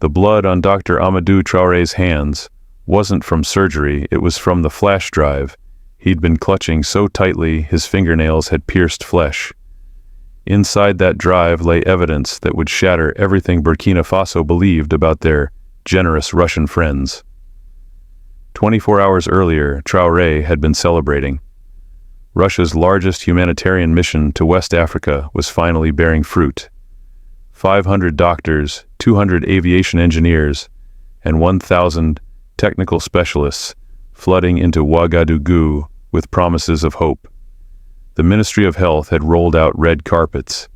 The blood on Dr. Amadou Traoré's hands wasn't from surgery, it was from the flash drive he'd been clutching so tightly his fingernails had pierced flesh. Inside that drive lay evidence that would shatter everything Burkina Faso believed about their generous Russian friends. 24 hours earlier, Traoré had been celebrating. Russia's largest humanitarian mission to West Africa was finally bearing fruit. 500 doctors, 200 aviation engineers, and 1,000 technical specialists flooding into Ouagadougou with promises of hope. The Ministry of Health had rolled out red carpets.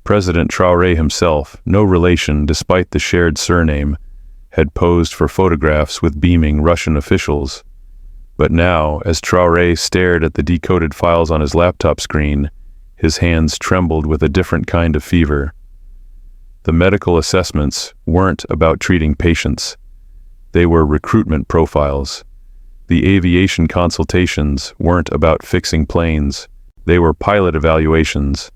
President Traoré himself, no relation despite the shared surname, had posed for photographs with beaming Russian officials. But now, as Traoré stared at the decoded files on his laptop screen, his hands trembled with a different kind of fever. The medical assessments weren't about treating patients. They were recruitment profiles. The aviation consultations weren't about fixing planes. They were pilot evaluations.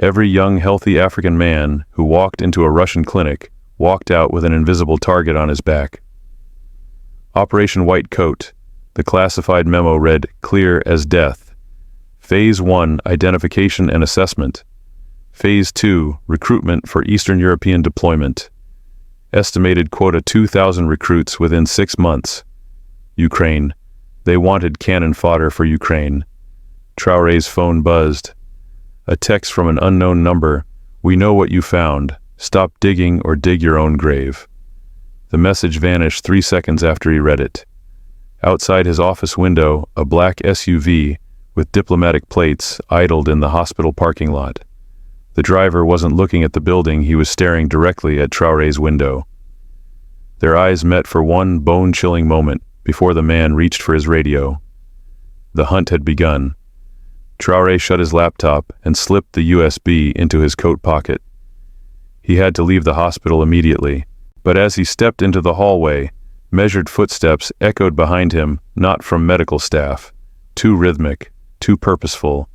Every young, healthy African man who walked into a Russian clinic walked out with an invisible target on his back. Operation White Coat. The classified memo read, clear as death. Phase 1, identification and assessment. Phase 2, recruitment for Eastern European deployment. Estimated quota 2,000 recruits within 6 months. Ukraine. They wanted cannon fodder for Ukraine. Traoré's phone buzzed. A text from an unknown number. We know what you found. Stop digging or dig your own grave. The message vanished 3 seconds after he read it. Outside his office window, a black SUV with diplomatic plates idled in the hospital parking lot. The driver wasn't looking at the building, he was staring directly at Traoré's window. Their eyes met for one bone-chilling moment before the man reached for his radio. The hunt had begun. Traoré shut his laptop and slipped the USB into his coat pocket. He had to leave the hospital immediately, but as he stepped into the hallway, measured footsteps echoed behind him, not from medical staff. Too rhythmic, too purposeful.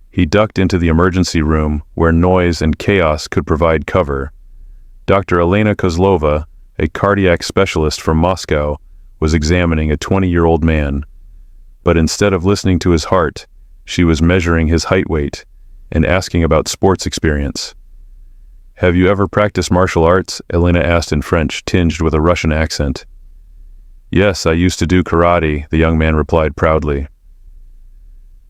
He ducked into the emergency room where noise and chaos could provide cover. Dr. Elena Kozlova, a cardiac specialist from Moscow, was examining a 20-year-old man. But instead of listening to his heart, she was measuring his height weight and asking about sports experience. Have you ever practiced martial arts? Elena asked in French, tinged with a Russian accent. Yes, I used to do karate, the young man replied proudly.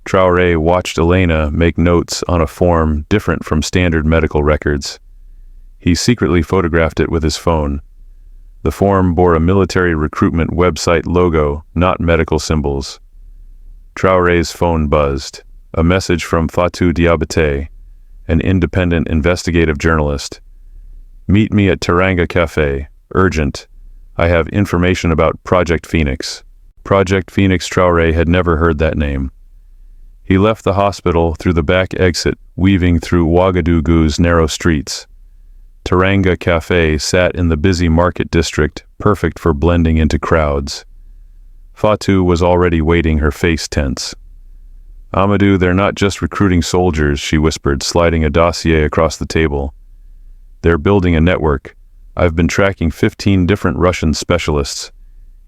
Traoré watched Elena make notes on a form different from standard medical records. He secretly photographed it with his phone. The form bore a military recruitment website logo, not medical symbols. Traoré's phone buzzed. A message from Fatou Diabaté, an independent investigative journalist. Meet me at Teranga Cafe. Urgent. I have information about Project Phoenix. Project Phoenix. Traoré had never heard that name. He left the hospital through the back exit, weaving through Ouagadougou's narrow streets. Teranga Cafe sat in the busy market district, perfect for blending into crowds. Fatou was already waiting, her face tense. Amadou, they're not just recruiting soldiers, she whispered, sliding a dossier across the table. They're building a network. I've been tracking 15 different Russian specialists.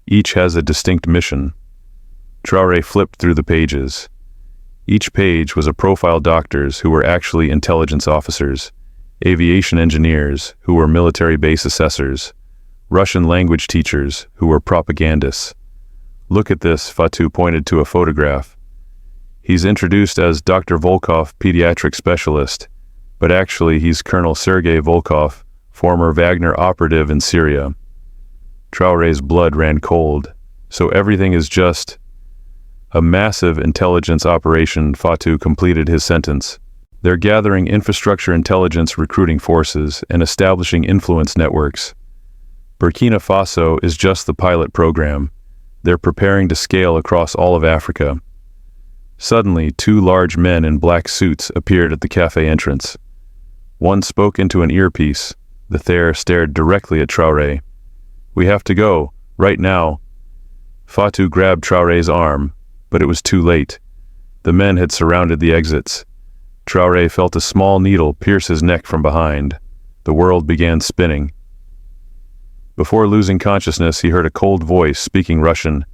Each has a distinct mission. Traoré flipped through the pages. Each page was a profile doctors who were actually intelligence officers, aviation engineers who were military base assessors, Russian language teachers who were propagandists. Look at this, Fatou pointed to a photograph. He's introduced as Dr. Volkov, pediatric specialist, but actually he's Colonel Sergei Volkov, former Wagner operative in Syria. Traoré's blood ran cold. So everything is just a massive intelligence operation, Fatou completed his sentence. They're gathering infrastructure intelligence recruiting forces and establishing influence networks. Burkina Faso is just the pilot program. They're preparing to scale across all of Africa. Suddenly, 2 large men in black suits appeared at the cafe entrance. One spoke into an earpiece. The Thayer stared directly at Traoré. We have to go, right now. Fatou grabbed Traoré's arm, but it was too late. The men had surrounded the exits. Traoré felt a small needle pierce his neck from behind. The world began spinning. Before losing consciousness, he heard a cold voice speaking Russian.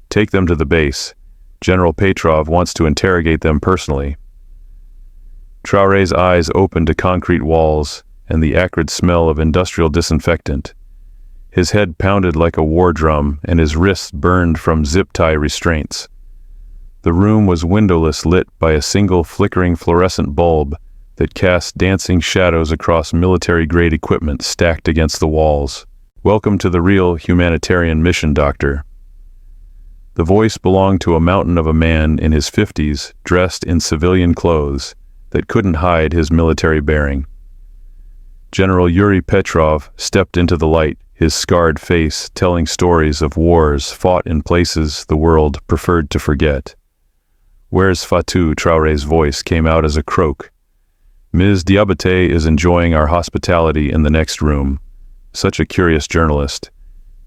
"Take them to the base. General Petrov wants to interrogate them personally." Traore's eyes opened to concrete walls and the acrid smell of industrial disinfectant. His head pounded like a war drum, and his wrists burned from zip-tie restraints. The room was windowless, lit by a single flickering fluorescent bulb that cast dancing shadows across military-grade equipment stacked against the walls. "Welcome to the real humanitarian mission, Doctor." The voice belonged to a mountain of a man in his 50s, dressed in civilian clothes that couldn't hide his military bearing. General Yuri Petrov stepped into the light, his scarred face telling stories of wars fought in places the world preferred to forget. "Where's Fatou?" Traore's voice came out as a croak. "Ms. Diabate is enjoying our hospitality in the next room. Such a curious journalist.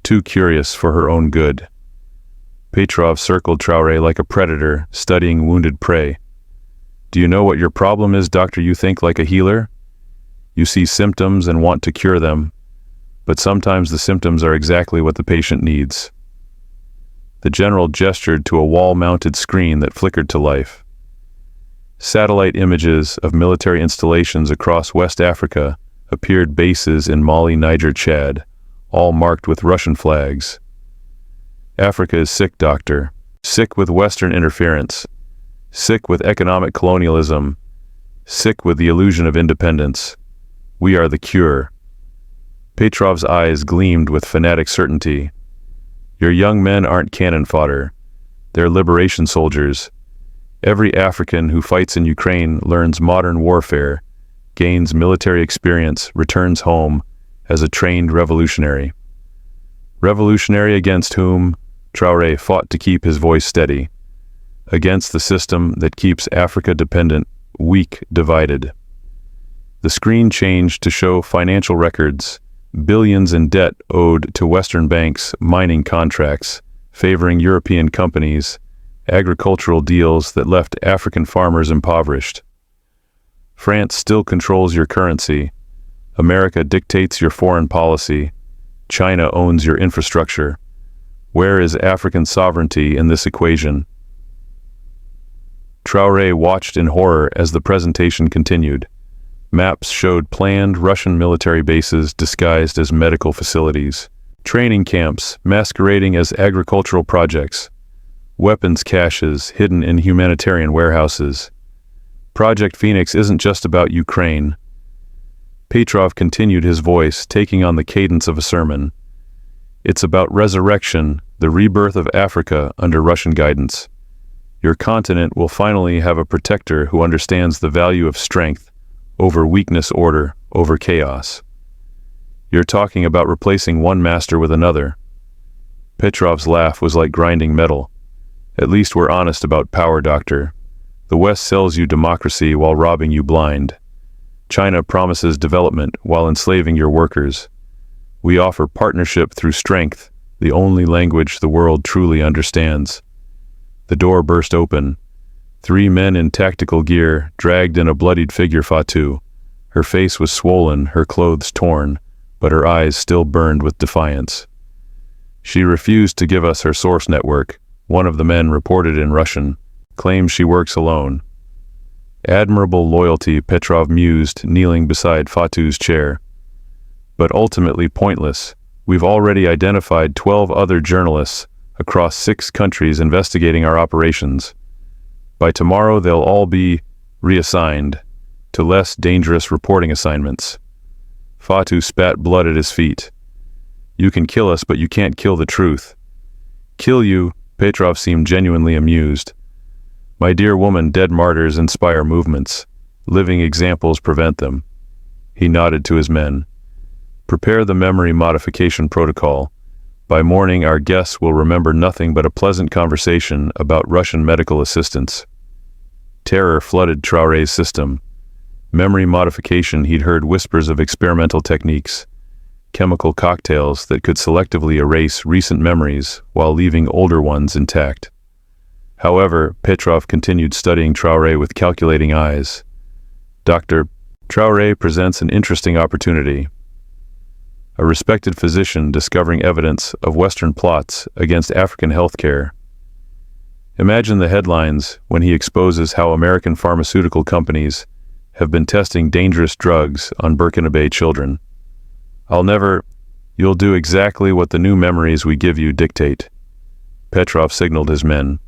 Too curious for her own good." Petrov circled Traore like a predator, studying wounded prey. "Do you know what your problem is, Doctor? You think like a healer? You see symptoms and want to cure them, but sometimes the symptoms are exactly what the patient needs." The general gestured to a wall-mounted screen that flickered to life. Satellite images of military installations across West Africa appeared, bases in Mali, Niger, Chad, all marked with Russian flags. "Africa is sick, Doctor. Sick with Western interference. Sick with economic colonialism. Sick with the illusion of independence. We are the cure." Petrov's eyes gleamed with fanatic certainty. "Your young men aren't cannon fodder. They're liberation soldiers. Every African who fights in Ukraine learns modern warfare, gains military experience, returns home as a trained revolutionary." "Revolutionary against whom?" Traore fought to keep his voice steady. "Against the system that keeps Africa dependent, weak, divided." The screen changed to show financial records, billions in debt owed to Western banks, mining contracts favoring European companies, agricultural deals that left African farmers impoverished. "France still controls your currency. America dictates your foreign policy. China owns your infrastructure. Where is African sovereignty in this equation?" Traore watched in horror as the presentation continued. Maps showed planned Russian military bases disguised as medical facilities, training camps masquerading as agricultural projects, weapons caches hidden in humanitarian warehouses. Project Phoenix isn't just about Ukraine. Petrov continued, his voice taking on the cadence of a sermon. "It's about resurrection, the rebirth of Africa under Russian guidance. Your continent will finally have a protector who understands the value of strength over weakness, order over chaos." "You're talking about replacing one master with another." Petrov's laugh was like grinding metal. "At least we're honest about power, Doctor. The West sells you democracy while robbing you blind. China promises development while enslaving your workers. We offer partnership through strength, the only language the world truly understands." The door burst open. 3 men in tactical gear dragged in a bloodied figure Fatou. Her face was swollen, her clothes torn, but her eyes still burned with defiance. "She refused to give us her source network," one of the men reported in Russian. "Claims she works alone." "Admirable loyalty," Petrov mused, kneeling beside Fatou's chair. "But ultimately pointless. We've already identified 12 other journalists across 6 countries investigating our operations. By tomorrow they'll all be reassigned to less dangerous reporting assignments." Fatou spat blood at his feet. "You can kill us, but you can't kill the truth." "Kill you?" Petrov seemed genuinely amused. "My dear woman, dead martyrs inspire movements. Living examples prevent them." He nodded to his men. "Prepare the memory modification protocol. By morning, our guests will remember nothing but a pleasant conversation about Russian medical assistance." Terror flooded Traore's system. Memory modification, he'd heard whispers of experimental techniques, chemical cocktails that could selectively erase recent memories while leaving older ones intact. However, Petrov continued studying Traore with calculating eyes. "Dr. Traore presents an interesting opportunity. a respected physician discovering evidence of Western plots against African healthcare. Imagine the headlines when he exposes how American pharmaceutical companies have been testing dangerous drugs on Burkina Faso children. You'll do exactly what the new memories we give you dictate. Petrov signaled his men.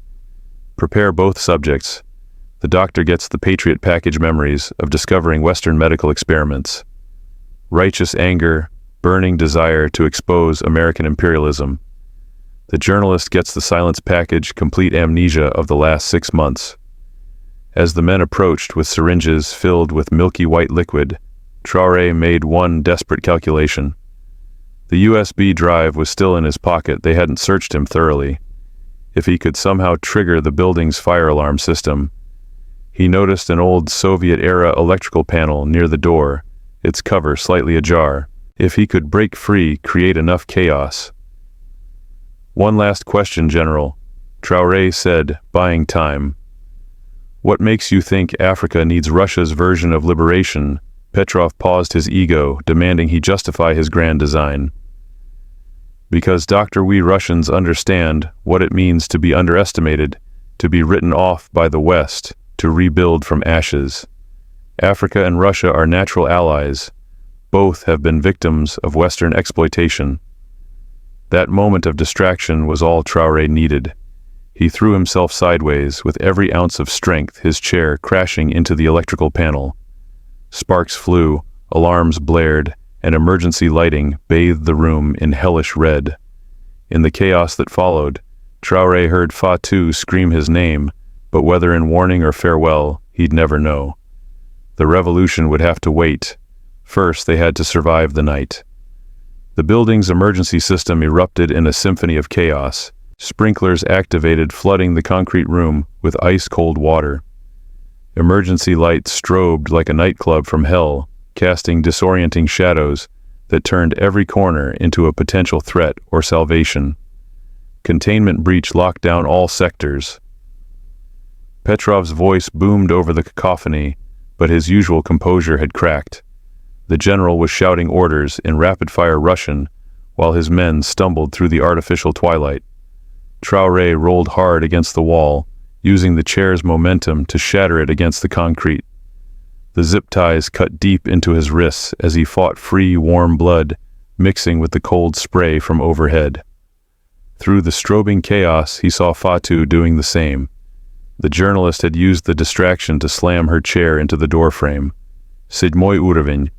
Prepare both subjects. The doctor gets the Patriot package memories of discovering Western medical experiments. Righteous anger, burning desire to expose American imperialism. The journalist gets the silence package, complete amnesia of the last 6 months. As the men approached with syringes filled with milky white liquid, Traore made one desperate calculation. The USB drive was still in his pocket. They hadn't searched him thoroughly. If he could somehow trigger the building's fire alarm system. He noticed an old Soviet-era electrical panel near the door, its cover slightly ajar. If he could break free, create enough chaos. One last question, General, Traoré said, buying time. What makes you think Africa needs Russia's version of liberation? Petrov paused, his ego demanding he justify his grand design. Because, Doctor, we Russians understand what it means to be underestimated, to be written off by the West, to rebuild from ashes. Africa and Russia are natural allies. Both have been victims of Western exploitation. That moment of distraction was all Traoré needed. He threw himself sideways with every ounce of strength, his chair crashing into the electrical panel. Sparks flew, alarms blared, and emergency lighting bathed the room in hellish red. In the chaos that followed, Traoré heard Fatou scream his name, but whether in warning or farewell, he'd never know. The revolution would have to wait. First, they had to survive the night. The building's emergency system erupted in a symphony of chaos. Sprinklers activated, flooding the concrete room with ice-cold water. Emergency lights strobed like a nightclub from hell, casting disorienting shadows that turned every corner into a potential threat or salvation. Containment breach locked down all sectors. Petrov's voice boomed over the cacophony, but his usual composure had cracked. The general was shouting orders in rapid-fire Russian, while his men stumbled through the artificial twilight. Traoré rolled hard against the wall, using the chair's momentum to shatter it against the concrete. The zip ties cut deep into his wrists as he fought free, warm blood, mixing with the cold spray from overhead. Through the strobing chaos, he saw Fatou doing the same. The journalist had used the distraction to slam her chair into the doorframe. Седьмой уровень.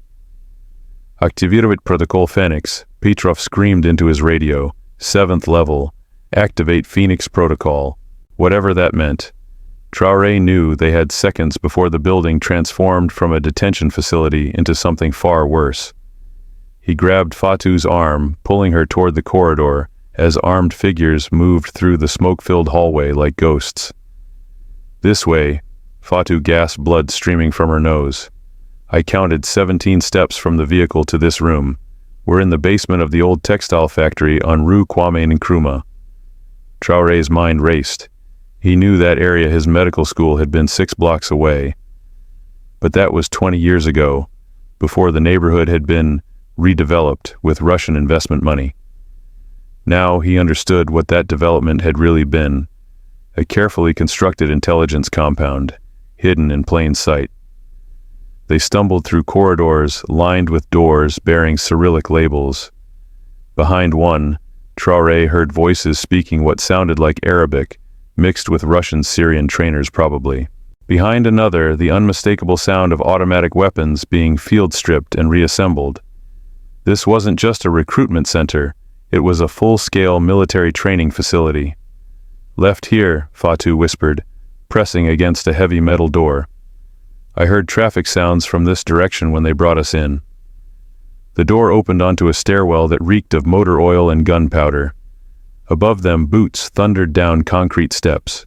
Activировать protocol Phoenix, Petrov screamed into his radio. 7th level. Activate Phoenix protocol. Whatever that meant. Traoré knew they had seconds before the building transformed from a detention facility into something far worse. He grabbed Fatou's arm, pulling her toward the corridor, as armed figures moved through the smoke-filled hallway like ghosts. This way, Fatou gasped, blood streaming from her nose. I counted 17 steps from the vehicle to this room. We're in the basement of the old textile factory on Rue Kwame Nkrumah. Traoré's mind raced. He knew that area his medical school had been 6 blocks away. But that was 20 years ago, before the neighborhood had been redeveloped with Russian investment money. Now he understood what that development had really been. A carefully constructed intelligence compound, hidden in plain sight. They stumbled through corridors lined with doors bearing Cyrillic labels. Behind one, Traoré heard voices speaking what sounded like Arabic, mixed with Russian Syrian trainers probably. Behind another, the unmistakable sound of automatic weapons being field-stripped and reassembled. This wasn't just a recruitment center, it was a full-scale military training facility. Left here, Fatou whispered, pressing against a heavy metal door. I heard traffic sounds from this direction when they brought us in. The door opened onto a stairwell that reeked of motor oil and gunpowder. Above them, boots thundered down concrete steps.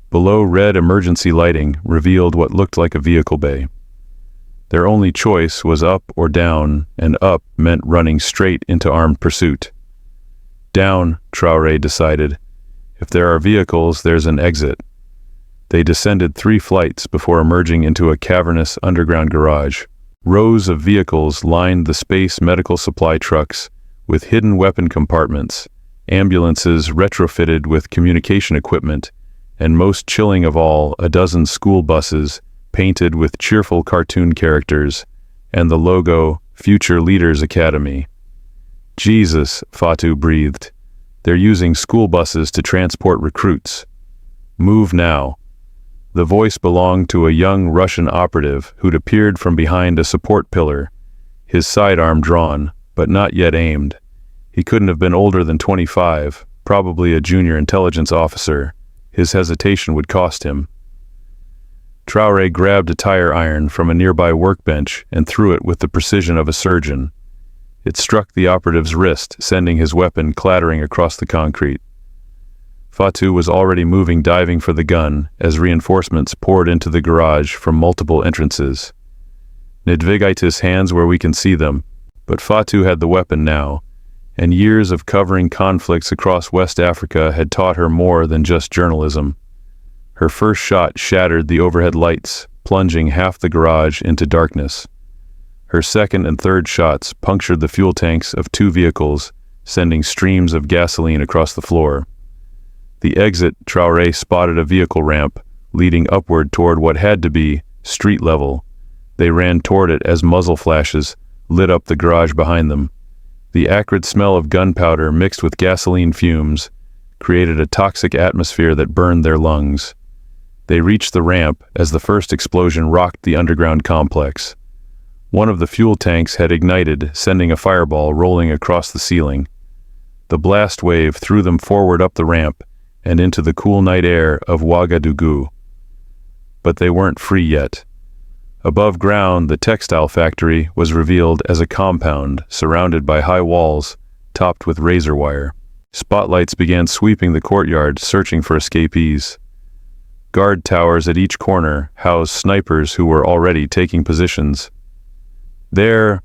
Below, red emergency lighting revealed what looked like a vehicle bay. Their only choice was up or down, and up meant running straight into armed pursuit. Down, Traoré decided. If there are vehicles, there's an exit. They descended 3 flights before emerging into a cavernous underground garage. Rows of vehicles lined the space medical supply trucks with hidden weapon compartments, ambulances retrofitted with communication equipment, and most chilling of all, a dozen school buses painted with cheerful cartoon characters and the logo Future Leaders Academy. Jesus, Fatu breathed. They're using school buses to transport recruits. Move now. The voice belonged to a young Russian operative who'd appeared from behind a support pillar, his sidearm drawn, but not yet aimed. He couldn't have been older than 25, probably a junior intelligence officer. His hesitation would cost him. Traore grabbed a tire iron from a nearby workbench and threw it with the precision of a surgeon. It struck the operative's wrist, sending his weapon clattering across the concrete. Fatu was already moving, diving for the gun, as reinforcements poured into the garage from multiple entrances. Nedvigitis hands where we can see them, but Fatu had the weapon now, and years of covering conflicts across West Africa had taught her more than just journalism. Her first shot shattered the overhead lights, plunging half the garage into darkness. Her second and third shots punctured the fuel tanks of two vehicles, sending streams of gasoline across the floor. The exit, Traoré spotted a vehicle ramp, leading upward toward what had to be street level. They ran toward it as muzzle flashes lit up the garage behind them. The acrid smell of gunpowder mixed with gasoline fumes created a toxic atmosphere that burned their lungs. They reached the ramp as the first explosion rocked the underground complex. One of the fuel tanks had ignited, sending a fireball rolling across the ceiling. The blast wave threw them forward up the ramp and into the cool night air of Ouagadougou. But they weren't free yet. Above ground, the textile factory was revealed as a compound surrounded by high walls topped with razor wire. Spotlights began sweeping the courtyard, searching for escapees. Guard towers at each corner housed snipers who were already taking positions. There,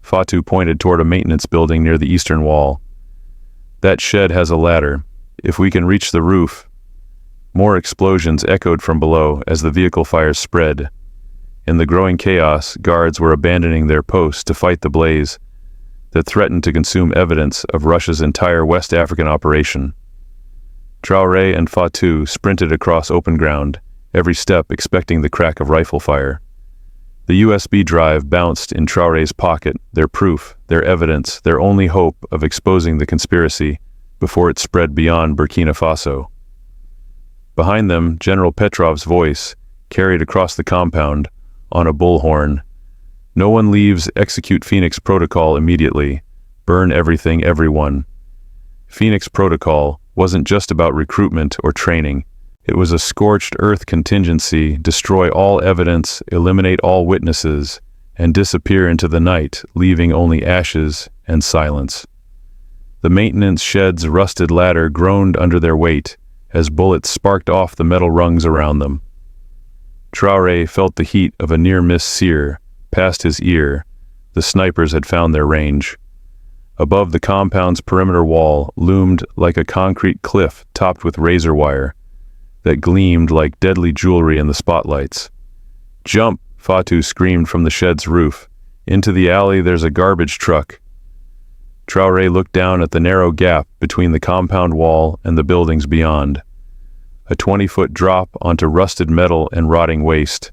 Fatu pointed toward a maintenance building near the eastern wall. That shed has a ladder. If we can reach the roof. More explosions echoed from below as the vehicle fires spread. In the growing chaos, guards were abandoning their posts to fight the blaze that threatened to consume evidence of Russia's entire West African operation. Traoré and Fatu sprinted across open ground, every step expecting the crack of rifle fire. The USB drive bounced in Traoré's pocket, their proof, their evidence, their only hope of exposing the conspiracy before it spread beyond Burkina Faso. Behind them, General Petrov's voice carried across the compound on a bullhorn. No one leaves, execute Phoenix Protocol immediately. Burn everything, everyone. Phoenix Protocol wasn't just about recruitment or training. It was a scorched earth contingency, destroy all evidence, eliminate all witnesses, and disappear into the night, leaving only ashes and silence. The maintenance shed's rusted ladder groaned under their weight as bullets sparked off the metal rungs around them. Traoré felt the heat of a near-miss sear past his ear. The snipers had found their range. Above the compound's perimeter wall loomed like a concrete cliff topped with razor wire that gleamed like deadly jewelry in the spotlights. Jump, Fatu screamed from the shed's roof. Into the alley, there's a garbage truck. Traoré looked down at the narrow gap between the compound wall and the buildings beyond. A 20-foot drop onto rusted metal and rotting waste.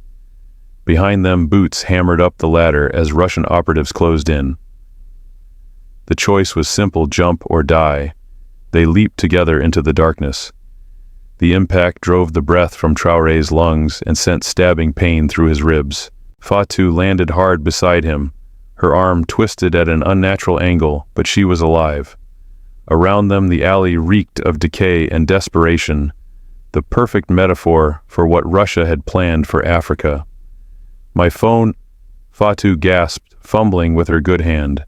Behind them, boots hammered up the ladder as Russian operatives closed in. The choice was simple, jump or die. They leaped together into the darkness. The impact drove the breath from Traoré's lungs and sent stabbing pain through his ribs. Fatu landed hard beside him, her arm twisted at an unnatural angle, but she was alive. Around them, the alley reeked of decay and desperation, the perfect metaphor for what Russia had planned for Africa. My phone, Fatu gasped, fumbling with her good hand.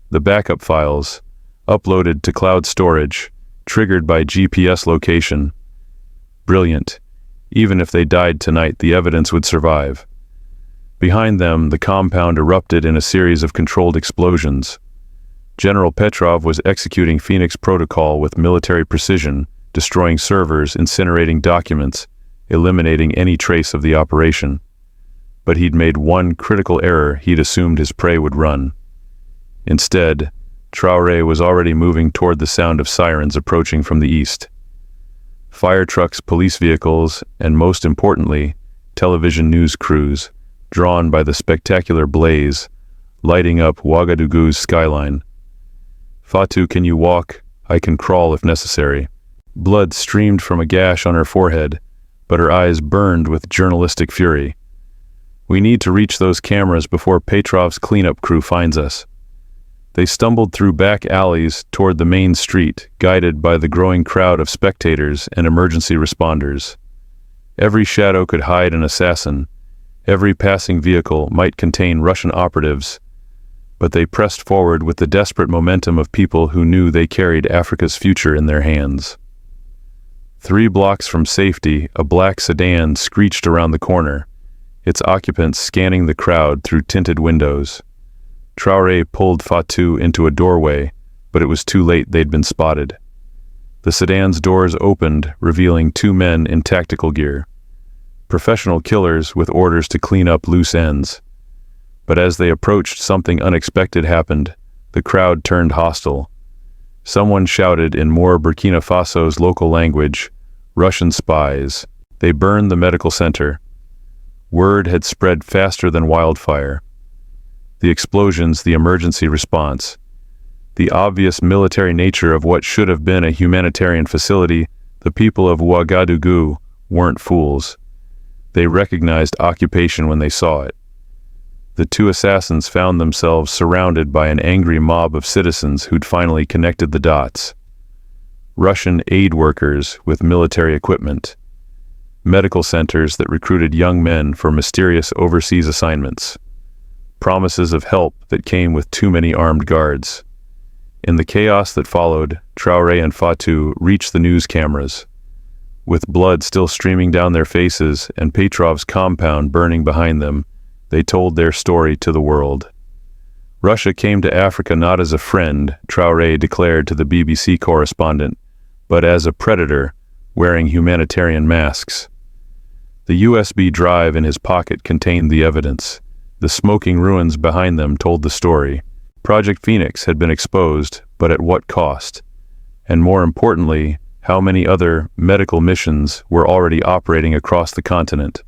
The backup files, uploaded to cloud storage, triggered by GPS location. Brilliant. Even if they died tonight, the evidence would survive. Behind them, the compound erupted in a series of controlled explosions. General Petrov was executing Phoenix Protocol with military precision, destroying servers, incinerating documents, eliminating any trace of the operation. but he'd made one critical error. He'd assumed his prey would run. Instead, Traoré was already moving toward the sound of sirens approaching from the east. Fire trucks, police vehicles, and most importantly, television news crews, drawn by the spectacular blaze, lighting up Ouagadougou's skyline. "Fatou, can you walk? I can crawl if necessary." Blood streamed from a gash on her forehead, but her eyes burned with journalistic fury. "We need to reach those cameras before Petrov's cleanup crew finds us." They stumbled through back alleys toward the main street, guided by the growing crowd of spectators and emergency responders. Every shadow could hide an assassin. Every passing vehicle might contain Russian operatives, but they pressed forward with the desperate momentum of people who knew they carried Africa's future in their hands. 3 blocks from safety, a black sedan screeched around the corner, its occupants scanning the crowd through tinted windows. Traoré pulled Fatou into a doorway, but it was too late. They'd been spotted. The sedan's doors opened, revealing 2 men in tactical gear. Professional killers with orders to clean up loose ends. But as they approached, something unexpected happened. The crowd turned hostile. Someone shouted in more Burkina Faso's local language, "Russian spies." They burned the medical center. Word had spread faster than wildfire. The explosions, the emergency response, the obvious military nature of what should have been a humanitarian facility. The people of Ouagadougou weren't fools. They recognized occupation when they saw it. The 2 assassins found themselves surrounded by an angry mob of citizens who'd finally connected the dots. Russian aid workers with military equipment. Medical centers that recruited young men for mysterious overseas assignments. Promises of help that came with too many armed guards. In the chaos that followed, Traoré and Fatou reached the news cameras. With blood still streaming down their faces and Petrov's compound burning behind them, they told their story to the world. Russia came to Africa not as a friend, Traoré declared to the BBC correspondent, but as a predator, wearing humanitarian masks. The USB drive in his pocket contained the evidence. The smoking ruins behind them told the story. Project Phoenix had been exposed, but at what cost? And more importantly, how many other medical missions were already operating across the continent?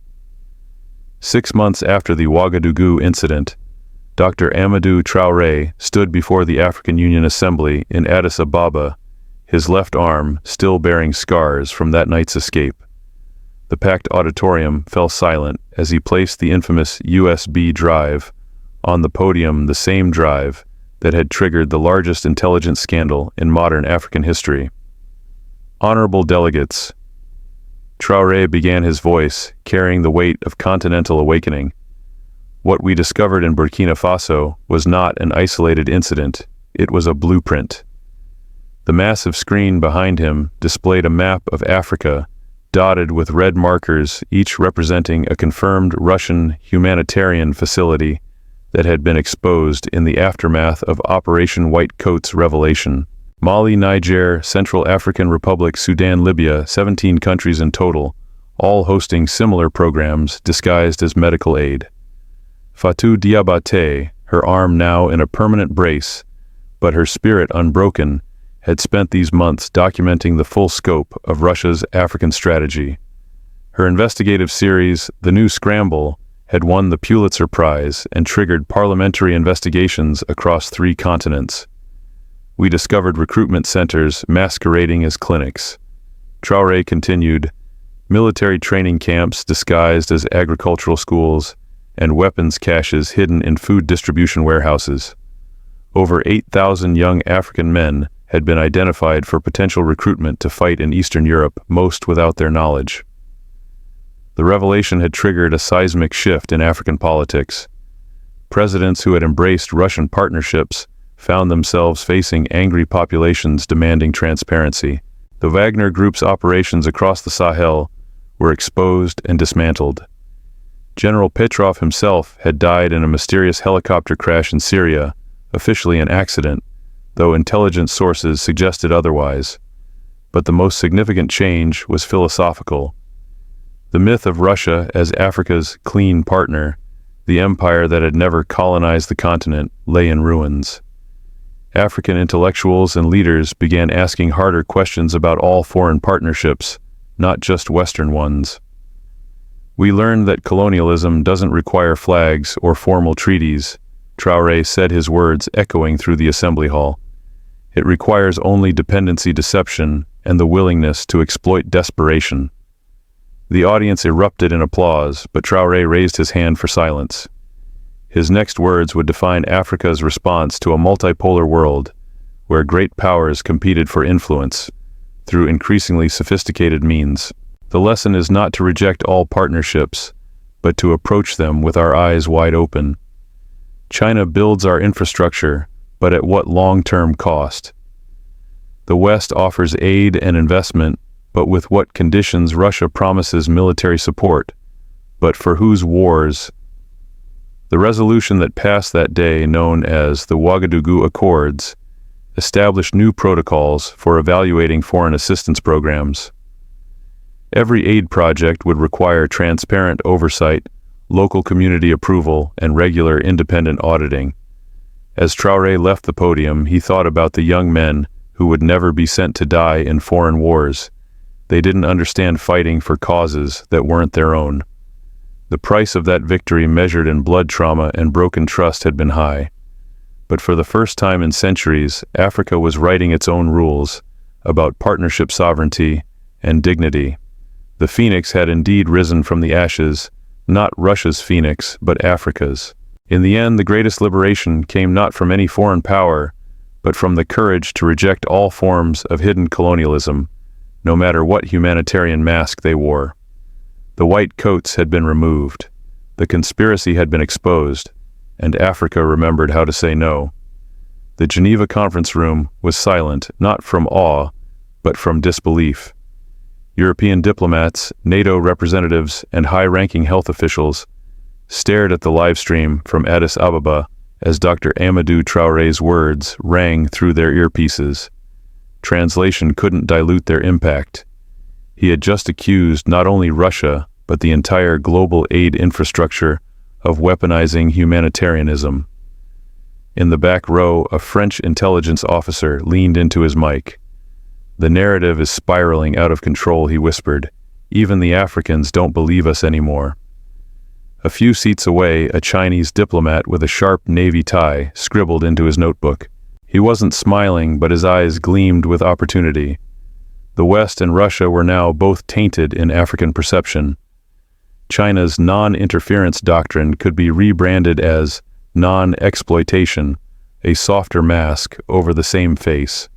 6 months after the Ouagadougou incident, Dr. Amadou Traoré stood before the African Union Assembly in Addis Ababa, his left arm still bearing scars from that night's escape. The packed auditorium fell silent as he placed the infamous USB drive on the podium, the same drive that had triggered the largest intelligence scandal in modern African history. Honorable delegates, Traoré began his voice, carrying the weight of continental awakening. What we discovered in Burkina Faso was not an isolated incident, it was a blueprint. The massive screen behind him displayed a map of Africa, dotted with red markers, each representing a confirmed Russian humanitarian facility that had been exposed in the aftermath of Operation White Coat's revelation. Mali, Niger, Central African Republic, Sudan, Libya, 17 countries in total, all hosting similar programs disguised as medical aid. Fatou Diabaté, her arm now in a permanent brace, but her spirit unbroken, had spent these months documenting the full scope of Russia's African strategy. Her investigative series, The New Scramble, had won the Pulitzer Prize and triggered parliamentary investigations across 3 continents. We discovered recruitment centers masquerading as clinics. Traoré continued, military training camps disguised as agricultural schools, and weapons caches hidden in food distribution warehouses. Over 8,000 young African men had been identified for potential recruitment to fight in Eastern Europe, most without their knowledge. The revelation had triggered a seismic shift in African politics. Presidents who had embraced Russian partnerships found themselves facing angry populations demanding transparency. The Wagner Group's operations across the Sahel were exposed and dismantled. General Petrov himself had died in a mysterious helicopter crash in Syria, officially an accident, though intelligence sources suggested otherwise. But the most significant change was philosophical. The myth of Russia as Africa's clean partner The empire that had never colonized the continent lay in ruins. African intellectuals and leaders began asking harder questions about all foreign partnerships, not just Western ones. We learned that colonialism doesn't require flags or formal treaties, Traoré said, his words echoing through the assembly hall. It requires only dependency deception and the willingness to exploit desperation. The audience erupted in applause, but Traoré raised his hand for silence. His next words would define Africa's response to a multipolar world, where great powers competed for influence, through increasingly sophisticated means. The lesson is not to reject all partnerships, but to approach them with our eyes wide open. China builds our infrastructure, but at what long-term cost? The West offers aid and investment, but with what conditions? Russia promises military support, but for whose wars? The resolution that passed that day, known as the Ouagadougou Accords, established new protocols for evaluating foreign assistance programs. Every aid project would require transparent oversight, local community approval, and regular independent auditing. As Traoré left the podium, he thought about the young men who would never be sent to die in foreign wars. They didn't understand fighting for causes that weren't their own. The price of that victory, measured in blood trauma and broken trust, had been high. But for the first time in centuries, Africa was writing its own rules about partnership sovereignty and dignity. The phoenix had indeed risen from the ashes, not Russia's phoenix, but Africa's. In the end, the greatest liberation came not from any foreign power, but from the courage to reject all forms of hidden colonialism, no matter what humanitarian mask they wore. The white coats had been removed, the conspiracy had been exposed, and Africa remembered how to say no. The Geneva conference room was silent, not from awe, but from disbelief. European diplomats, NATO representatives, and high-ranking health officials stared at the live stream from Addis Ababa as Dr. Amadou Traoré's words rang through their earpieces. Translation couldn't dilute their impact. He had just accused not only Russia, but the entire global aid infrastructure of weaponizing humanitarianism. In the back row, a French intelligence officer leaned into his mic. "The narrative is spiraling out of control," he whispered. "Even the Africans don't believe us anymore." A few seats away, a Chinese diplomat with a sharp navy tie scribbled into his notebook. He wasn't smiling, but his eyes gleamed with opportunity. The West and Russia were now both tainted in African perception. China's non-interference doctrine could be rebranded as non-exploitation, a softer mask over the same face.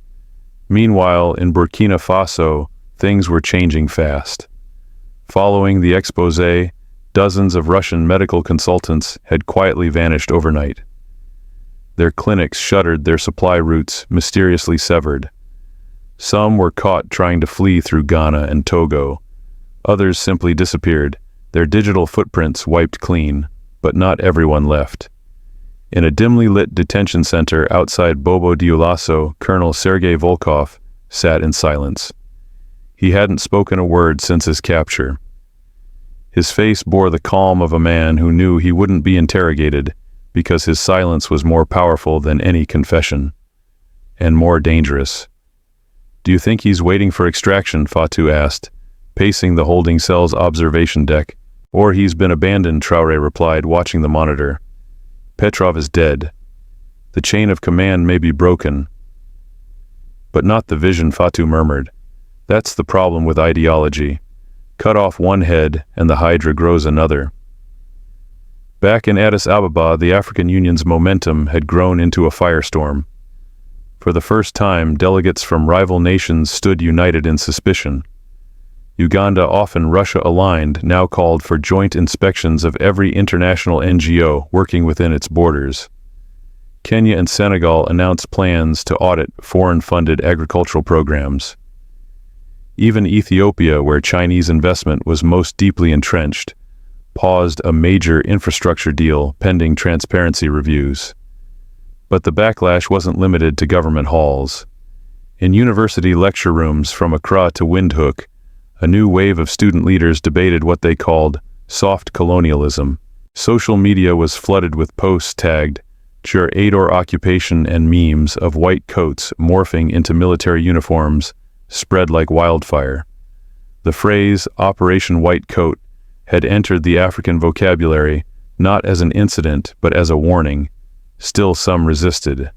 Meanwhile, in Burkina Faso, things were changing fast. Following the exposé, dozens of Russian medical consultants had quietly vanished overnight. Their clinics shuttered, their supply routes mysteriously severed. Some were caught trying to flee through Ghana and Togo. Others simply disappeared, their digital footprints wiped clean, but not everyone left. In a dimly lit detention center outside Bobo-Dioulasso, Colonel Sergei Volkov sat in silence. He hadn't spoken a word since his capture. His face bore the calm of a man who knew he wouldn't be interrogated, because his silence was more powerful than any confession, and more dangerous. "Do you think he's waiting for extraction?" Fatou asked, pacing the holding cell's observation deck. "Or he's been abandoned," Traoré replied, watching the monitor. "Petrov is dead. The chain of command may be broken, but not the vision," Fatou murmured. "That's the problem with ideology. Cut off one head and the hydra grows another." Back in Addis Ababa, the African Union's momentum had grown into a firestorm. For the first time, delegates from rival nations stood united in suspicion. Uganda, often Russia-aligned, now called for joint inspections of every international NGO working within its borders. Kenya and Senegal announced plans to audit foreign-funded agricultural programs. Even Ethiopia, where Chinese investment was most deeply entrenched, paused a major infrastructure deal pending transparency reviews. But the backlash wasn't limited to government halls. In university lecture rooms from Accra to Windhoek, a new wave of student leaders debated what they called soft colonialism. Social media was flooded with posts tagged Traore occupation and memes of white coats morphing into military uniforms spread like wildfire. The phrase Operation White Coat had entered the African vocabulary not as an incident but as a warning. Still some resisted.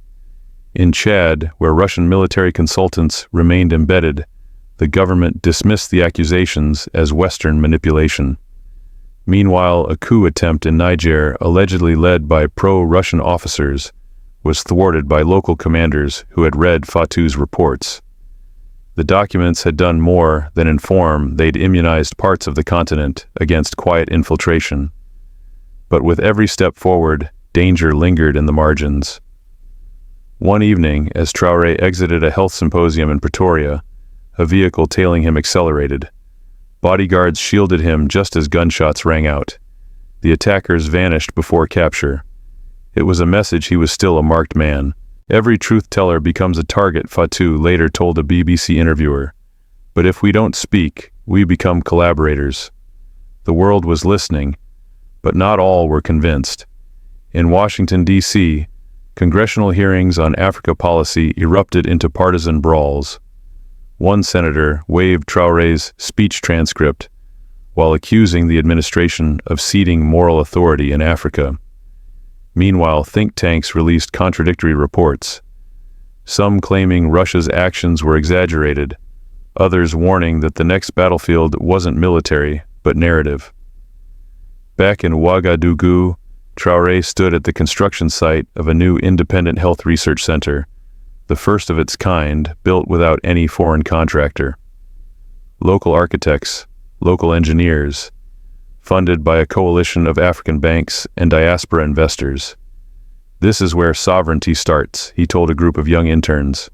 In Chad, where Russian military consultants remained embedded, the government dismissed the accusations as Western manipulation. Meanwhile, a coup attempt in Niger, allegedly led by pro-Russian officers, was thwarted by local commanders who had read Fatu's reports. The documents had done more than inform, they'd immunized parts of the continent against quiet infiltration. But with every step forward, danger lingered in the margins. One evening, as Traore exited a health symposium in Pretoria, a vehicle tailing him accelerated. Bodyguards shielded him just as gunshots rang out. The attackers vanished before capture. It was a message he was still a marked man. Every truth-teller becomes a target, Fatu later told a BBC interviewer. But if we don't speak, we become collaborators. The world was listening, but not all were convinced. In Washington, D.C., congressional hearings on Africa policy erupted into partisan brawls. One senator waved Traore's speech transcript while accusing the administration of ceding moral authority in Africa. Meanwhile, think tanks released contradictory reports, some claiming Russia's actions were exaggerated, others warning that the next battlefield wasn't military, but narrative. Back in Ouagadougou, Traore stood at the construction site of a new independent health research center, the first of its kind, built without any foreign contractor. Local architects, local engineers, funded by a coalition of African banks and diaspora investors. This is where sovereignty starts, he told a group of young interns.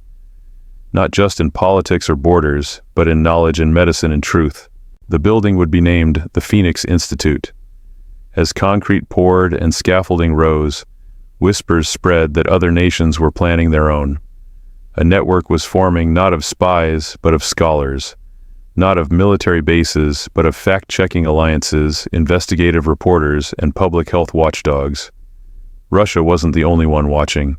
Not just in politics or borders, but in knowledge and medicine and truth. The building would be named the Phoenix Institute. As concrete poured and scaffolding rose, whispers spread that other nations were planning their own. A network was forming not of spies, but of scholars, not of military bases, but of fact-checking alliances, investigative reporters, and public health watchdogs. Russia wasn't the only one watching.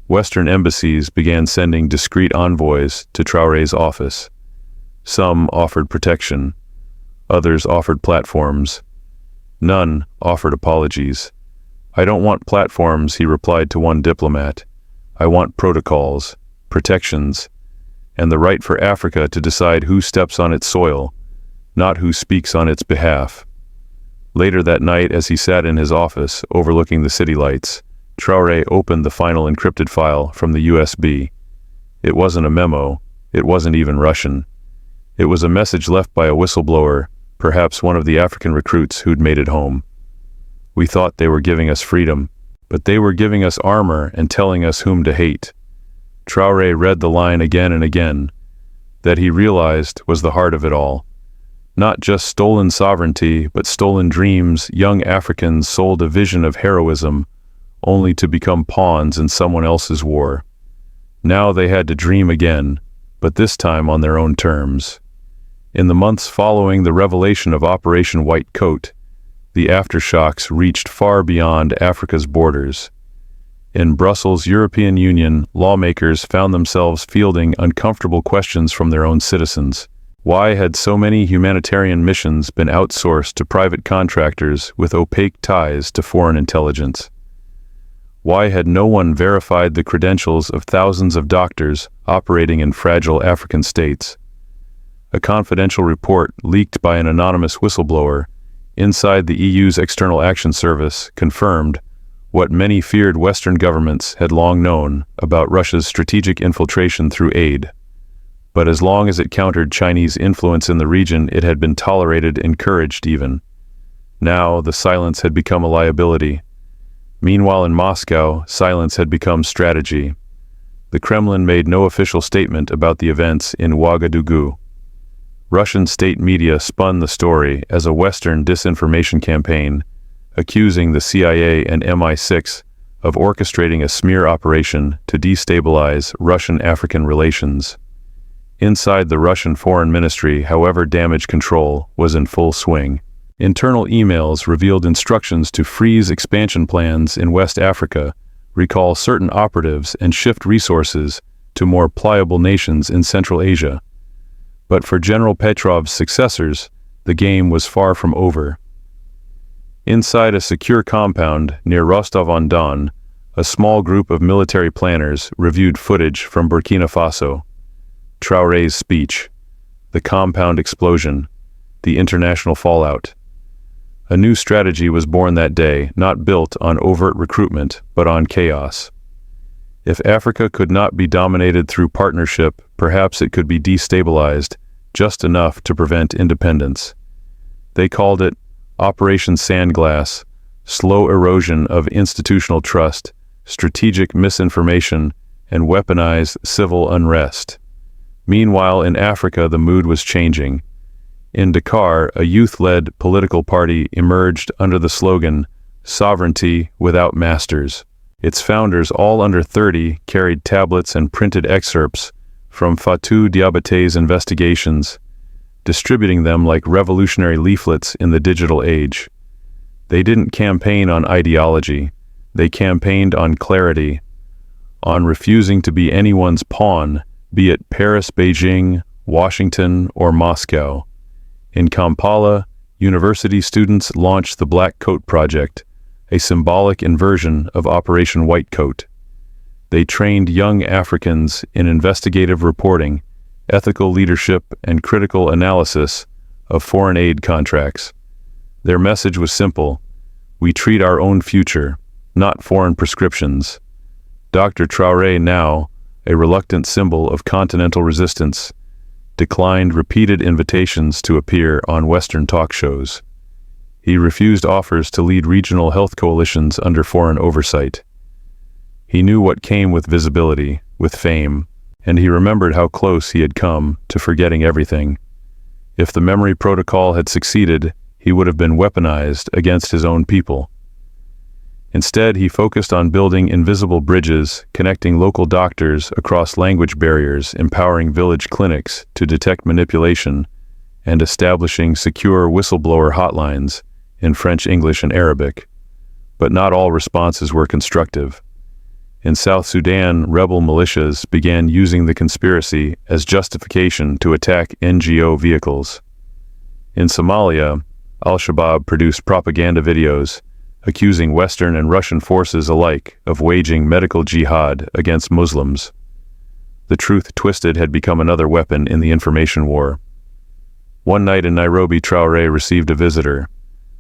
Western embassies began sending discreet envoys to Traore's office. Some offered protection. Others offered platforms. None offered apologies. "I don't want platforms," he replied to one diplomat. "I want protocols, protections, and the right for Africa to decide who steps on its soil, not who speaks on its behalf." Later that night, as he sat in his office overlooking the city lights, Traore opened the final encrypted file from the USB. It wasn't a memo, it wasn't even Russian. It was a message left by a whistleblower, perhaps one of the African recruits who'd made it home. "We thought they were giving us freedom, but they were giving us armor and telling us whom to hate." Traore read the line again and again. That, he realized, was the heart of it all. Not just stolen sovereignty, but stolen dreams. Young Africans sold a vision of heroism, only to become pawns in someone else's war. Now they had to dream again, but this time on their own terms. In the months following the revelation of Operation White Coat, the aftershocks reached far beyond Africa's borders. In Brussels' European Union, lawmakers found themselves fielding uncomfortable questions from their own citizens. Why had so many humanitarian missions been outsourced to private contractors with opaque ties to foreign intelligence? Why had no one verified the credentials of thousands of doctors operating in fragile African states? A confidential report leaked by an anonymous whistleblower inside the EU's External Action Service confirmed what many feared Western governments had long known about Russia's strategic infiltration through aid. But as long as it countered Chinese influence in the region, it had been tolerated, encouraged even. Now the silence had become a liability. Meanwhile in Moscow, silence had become strategy. The Kremlin made no official statement about the events in Ouagadougou. Russian state media spun the story as a Western disinformation campaign, accusing the CIA and MI6 of orchestrating a smear operation to destabilize Russian-African relations. Inside the Russian Foreign Ministry, however, damage control was in full swing. Internal emails revealed instructions to freeze expansion plans in West Africa, recall certain operatives, and shift resources to more pliable nations in Central Asia. But for General Petrov's successors, the game was far from over. Inside a secure compound near Rostov-on-Don, a small group of military planners reviewed footage from Burkina Faso. Traoré's speech, the compound explosion, the international fallout. A new strategy was born that day, not built on overt recruitment, but on chaos. If Africa could not be dominated through partnership, perhaps it could be destabilized, just enough to prevent independence. They called it Operation Sandglass, slow erosion of institutional trust, strategic misinformation, and weaponized civil unrest. Meanwhile, in Africa, the mood was changing. In Dakar, a youth-led political party emerged under the slogan, "Sovereignty without masters." Its founders, all under 30, carried tablets and printed excerpts from Fatou Diabaté's investigations, distributing them like revolutionary leaflets in the digital age. They didn't campaign on ideology. They campaigned on clarity, on refusing to be anyone's pawn, be it Paris, Beijing, Washington, or Moscow. In Kampala, university students launched the Black Coat Project, a symbolic inversion of Operation White Coat. They trained young Africans in investigative reporting, ethical leadership, and critical analysis of foreign aid contracts. Their message was simple: we treat our own future, not foreign prescriptions. Dr. Traoré, now a reluctant symbol of continental resistance, declined repeated invitations to appear on Western talk shows. He refused offers to lead regional health coalitions under foreign oversight. He knew what came with visibility, with fame, and he remembered how close he had come to forgetting everything. If the memory protocol had succeeded, he would have been weaponized against his own people. Instead, he focused on building invisible bridges, connecting local doctors across language barriers, empowering village clinics to detect manipulation, and establishing secure whistleblower hotlines in French, English, and Arabic. But not all responses were constructive. In South Sudan, rebel militias began using the conspiracy as justification to attack NGO vehicles. In Somalia, Al-Shabaab produced propaganda videos accusing Western and Russian forces alike of waging medical jihad against Muslims. The truth twisted had become another weapon in the information war. One night in Nairobi, Traoré received a visitor,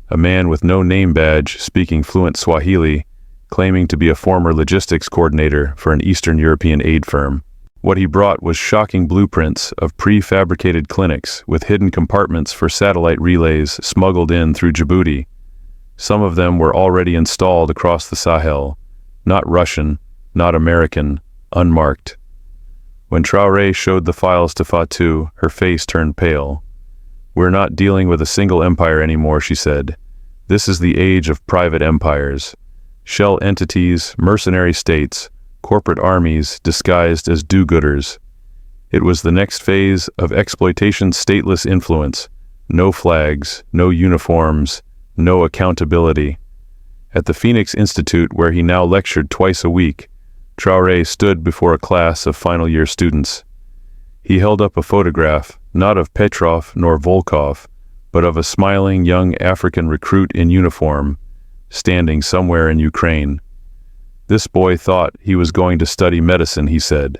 a man with no name badge speaking fluent Swahili, claiming to be a former logistics coordinator for an Eastern European aid firm. What he brought was shocking blueprints of prefabricated clinics with hidden compartments for satellite relays smuggled in through Djibouti. Some of them were already installed across the Sahel, not Russian, not American, unmarked. When Traoré showed the files to Fatou, her face turned pale. "We're not dealing with a single empire anymore," she said. "This is the age of private empires. Shell entities, mercenary states, corporate armies disguised as do-gooders." It was the next phase of exploitation, stateless influence. No flags, no uniforms, no accountability. At the Phoenix Institute, where he now lectured twice a week, Traoré stood before a class of final-year students. He held up a photograph, not of Petrov nor Volkov, but of a smiling young African recruit in uniform, standing somewhere in Ukraine. "This boy thought he was going to study medicine," he said.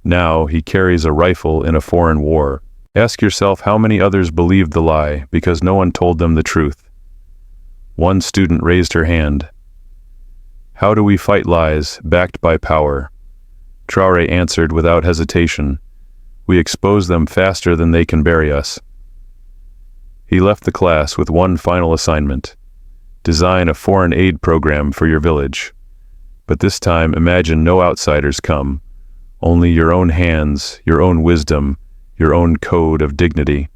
"Now he carries a rifle in a foreign war. Ask yourself how many others believed the lie because no one told them the truth." One student raised her hand. "How do we fight lies backed by power?" Traoré answered without hesitation. "We expose them faster than they can bury us." He left the class with one final assignment: design a foreign aid program for your village. But this time, imagine no outsiders come, only your own hands, your own wisdom, your own code of dignity.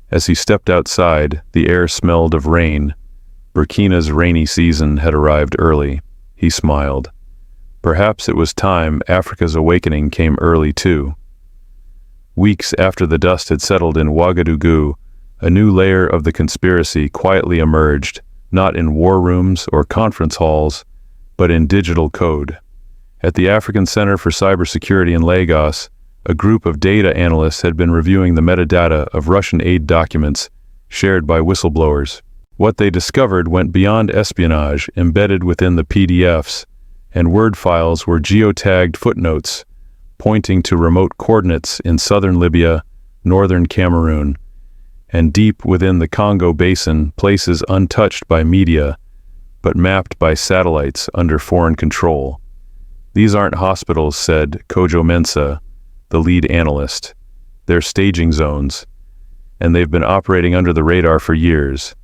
As he stepped outside, the air smelled of rain. Burkina's rainy season had arrived early. He smiled. Perhaps it was time Africa's awakening came early too. Weeks after the dust had settled in Ouagadougou, A new layer of the conspiracy quietly emerged, not in war rooms or conference halls, but in digital code. At the African Center for Cybersecurity in Lagos, a group of data analysts had been reviewing the metadata of Russian aid documents shared by whistleblowers. What they discovered went beyond espionage embedded within the PDFs, and Word files were geotagged footnotes pointing to remote coordinates in southern Libya, northern Cameroon, and deep within the Congo Basin, places untouched by media, but mapped by satellites under foreign control. These aren't hospitals, said Kojo Mensah, the lead analyst. They're staging zones, and they've been operating under the radar for years.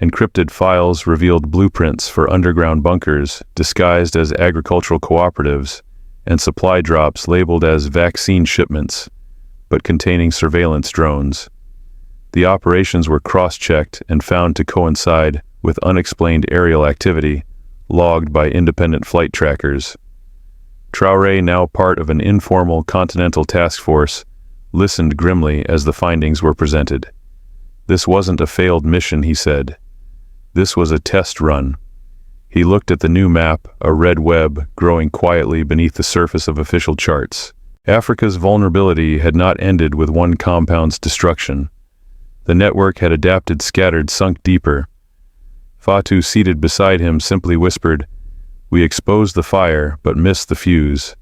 Encrypted files revealed blueprints for underground bunkers disguised as agricultural cooperatives, and supply drops labeled as vaccine shipments, but containing surveillance drones. The operations were cross-checked and found to coincide with unexplained aerial activity logged by independent flight trackers. Traoré, now part of an informal continental task force, listened grimly as the findings were presented. This wasn't a failed mission, he said. This was a test run. He looked at the new map, a red web growing quietly beneath the surface of official charts. Africa's vulnerability had not ended with one compound's destruction. The network had adapted, scattered, sunk deeper. Fatu, seated beside him, simply whispered, "We exposed the fire, but missed the fuse."